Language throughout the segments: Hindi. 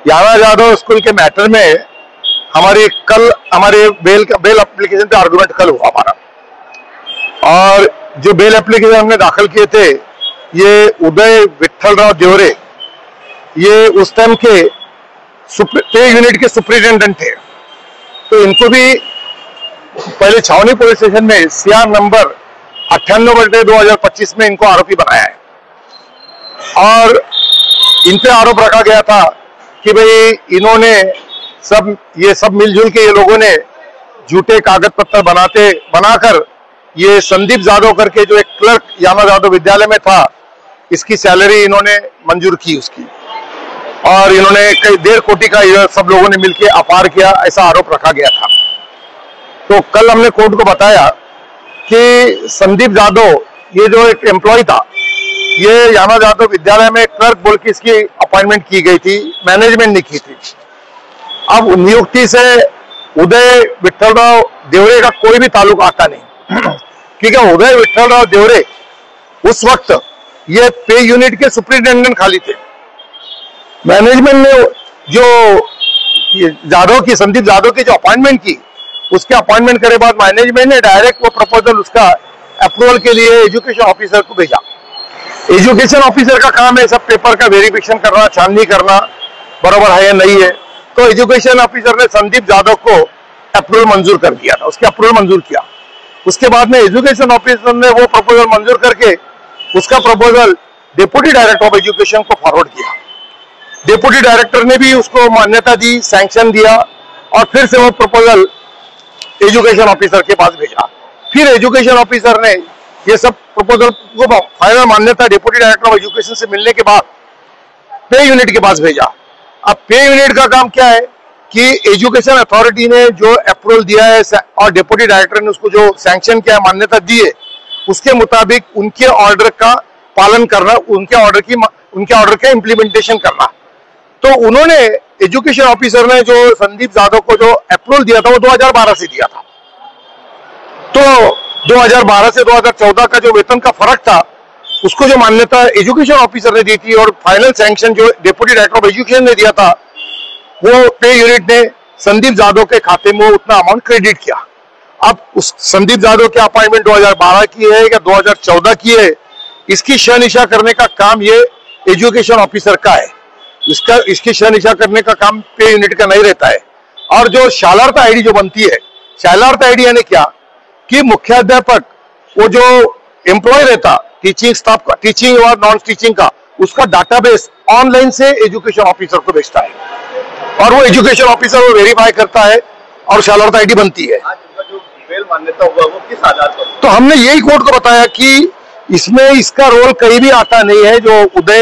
याना जादव स्कूल के मैटर में हमारे बेल एप्लीकेशन पे आर्गुमेंट कल हुआ हमारा, और जो बेल एप्लीकेशन हमने दाखिल किए थे, ये उदय विठलराव देवरे, ये उस टाइम के पे यूनिट के सुपरिटेंडेंट थे। तो इनको भी पहले छावनी पुलिस स्टेशन में सीआर नंबर 98/2025 में इनको आरोपी बनाया है, और इन पे आरोप रखा गया था कि भाई इन्होंने ये सब मिलजुल के ये लोगों ने झूठे कागज पत्र बनाकर ये संदीप जादव करके जो एक क्लर्क याना जादव विद्यालय में था, इसकी सैलरी इन्होंने मंजूर की उसकी, और इन्होंने कई 1.5 कोटी का सब लोगों ने मिलकर अपार किया, ऐसा आरोप रखा गया था। तो कल हमने कोर्ट को बताया कि संदीप जादव ये जो एक एम्प्लॉय था, ये याना जादव विद्यालय में क्लर्क बोल के इसकी अपॉइंटमेंट की गई थी, मैनेजमेंट ने की थी। अब नियुक्ति से उदय विठलराव देवरे का कोई भी ताल्लुक आता नहीं क्योंकि उदय विठलराव देवरे उस वक्त ये पे यूनिट के सुपरिटेंडेंट खाली थे। मैनेजमेंट ने जो संदीप जादव की जो अपॉइंटमेंट की, उसके अपॉइंटमेंट करे बाद मैनेजमेंट ने डायरेक्ट वो प्रपोजल उसका अप्रूवल के लिए एजुकेशन ऑफिसर को भेजा। एजुकेशन ऑफिसर का काम है सब पेपर का वेरिफिकेशन करना, छाननी करना, बराबर है या नहीं है। तो एजुकेशन ऑफिसर ने संदीप जादव को अप्रूवल मंजूर कर दिया था, उसके अप्रूवल मंजूर किया। उसके बाद में एजुकेशन ऑफिसर ने वो प्रपोजल मंजूर करके उसका proposal deputy director of education को फॉरवर्ड किया। डिप्टी डायरेक्टर ने भी उसको मान्यता दी, सैंक्शन दिया, और फिर से वो प्रपोजल एजुकेशन ऑफिसर के पास भेजा। फिर एजुकेशन ऑफिसर ने ये सब प्रपोजल को फाइनल मान्यता डिप्टी डायरेक्टर ऑफ एजुकेशन से मिलने के बाद पे यूनिट के पास भेजा। अब पे यूनिट का काम क्या है कि एजुकेशन अथॉरिटी ने जो अप्रूवल दिया है और डिप्टी डायरेक्टर ने उसको जो सैंक्शन किया, मान्यता दी है, उसके मुताबिक उनके ऑर्डर का पालन करना, उनके ऑर्डर का इम्प्लीमेंटेशन करना। तो उन्होंने एजुकेशन ऑफिसर ने जो संदीप जादव को जो अप्रूवल दिया था वो 2012 से दिया था। तो 2012 से 2014 का जो वेतन का फर्क था, उसको जो मान्यता एजुकेशन ऑफिसर ने दी थी और फाइनल सैंक्शन जो डिप्टी डायरेक्टर ऑफ एजुकेशन ने दिया था, वो पे यूनिट ने संदीप जादव के खाते में उतना अमाउंट क्रेडिट किया। अब उस संदीप जादव की अपॉइंटमेंट 2012 की है या 2014 की है, इसकी शहनिशा करने का काम ये एजुकेशन ऑफिसर का है। इसकी शहनिशा करने का काम पे यूनिट का नहीं रहता है। और जो शालार्थ आईडी जो बनती है, शालार्थ आईडी यानी क्या कि मुख्याध्यापक वो जो एम्प्लॉय रहता टीचिंग स्टाफ का, टीचिंग और नॉन टीचिंग का, उसका डाटाबेस ऑनलाइन से एजुकेशन ऑफिसर को भेजता है, और वो एजुकेशन ऑफिसर वो वेरीफाई करता है और शालार्थ आईडी बनती है। जो मान्यता होगा वो किस आधार पर? तो हमने यही कोर्ट को बताया कि इसमें इसका रोल कहीं भी आता नहीं है। जो उदय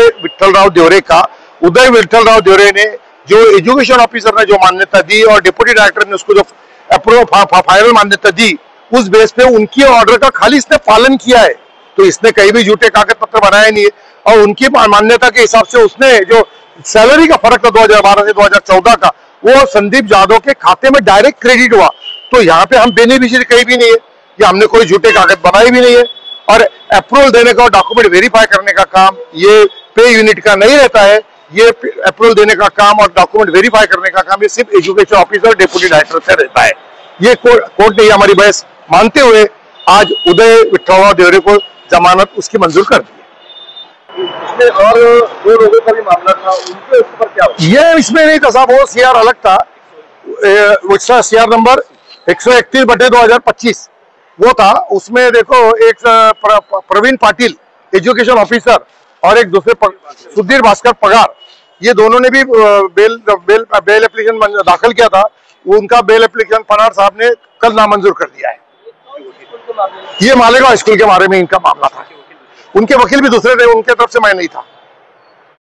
विठलराव देवरे ने जो एजुकेशन ऑफिसर ने जो मान्यता दी और डिप्टी डायरेक्टर ने उसको जो अप्रूव फाइनल मान्यता दी, उस बेस पे उनकी ऑर्डर का खाली इसने पालन किया है। तो इसने कहीं भी झूठे कागज पत्र बनाए नहीं है, और उनकी मान्यता के हिसाब से उसने जो सैलरी का फर्क था 2012 से 2014 का, वो संदीप जादव के खाते में डायरेक्ट क्रेडिट हुआ। तो यहाँ पे हम बेनिफिशियरी कहीं भी नहीं है कि हमने कोई झूठे कागज बनाए भी नहीं है, और अप्रूवल देने का और डॉक्यूमेंट वेरीफाई करने का काम ये पे यूनिट का नहीं रहता है। ये अप्रूवल देने का काम और डॉक्यूमेंट वेरीफाई करने का काम ये सिर्फ एजुकेशन ऑफिसर डिप्टी डायरेक्टर से रहता है। ये कोर्ट ने हमारी बहस मानते हुए आज उदय विठलराव देवरे को जमानत उसकी मंजूर कर दी। इसमें और 2 लोगों का भी मामला था, उनके ऊपर क्या हुआ? ये इसमें नहीं था साहब, वो सीआर अलग था, उसका सीआर नंबर 131/2025 वो था। उसमें देखो एक प्रवीण पाटिल एजुकेशन ऑफिसर और एक दूसरे सुधीर भास्कर पगार, ये दोनों ने भी बेल एप्लीकेशन दाखिल किया था। उनका बेल एप्लीकेशन पनार साहब ने कल नामंजूर कर दिया है। ये मालेगांव स्कूल के बारे में इनका मामला था। उनके वकील भी दूसरे थे, उनके तरफ से मैं नहीं था।